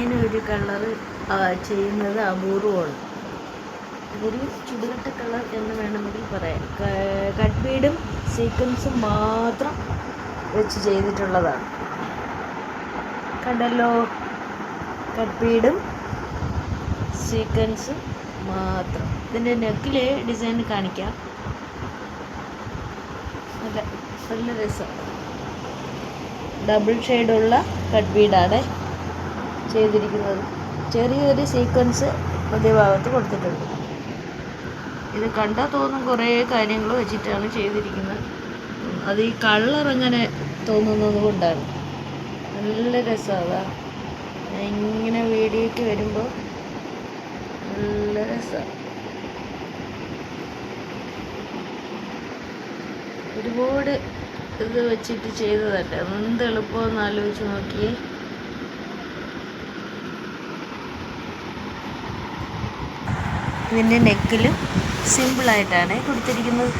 ഇങ്ങനെ ഒരു കളറ് ചെയ്യുന്നത് അപൂർവമാണ്. ഇതൊരു ചുടുകട്ട കളർ എന്ന് വേണമെങ്കിൽ പറയാം. കട്ട് ബീഡും സീക്വൻസും മാത്രം വെച്ച് ചെയ്തിട്ടുള്ളതാണ്. കണ്ടല്ലോ, കട്ട് ബീഡും സീക്വൻസും മാത്രം. ഇതിൻ്റെ നെക്കിലെ ഡിസൈൻ കാണിക്കാം. നല്ല രസം. ഡബിൾ ഷെയ്ഡുള്ള കട്ട് ബീഡാണ് ചെയ്തിരിക്കുന്നത്. ചെറിയൊരു സീക്വൻസ് മധ്യഭാഗത്ത് കൊടുത്തിട്ടുണ്ട്. ഇത് കണ്ടാൽ തോന്നും കുറേ കാര്യങ്ങൾ വെച്ചിട്ടാണ് ചെയ്തിരിക്കുന്നത്. അത് ഈ കളർ അങ്ങനെ തോന്നുന്നത് കൊണ്ടാണ്. നല്ല രസമാണ്. ഇങ്ങനെ വീഡിയോയ്ക്ക് വരുമ്പോൾ നല്ല രസമാണ്. ഒരുപാട് ഇത് വെച്ചിട്ട് ചെയ്തതല്ല. എന്ത് എളുപ്പമെന്ന് ആലോചിച്ച് നോക്കിയേ. ഇതിൻ്റെ നെക്കിലും സിമ്പിളായിട്ടാണ് കൊടുത്തിരിക്കുന്നത്.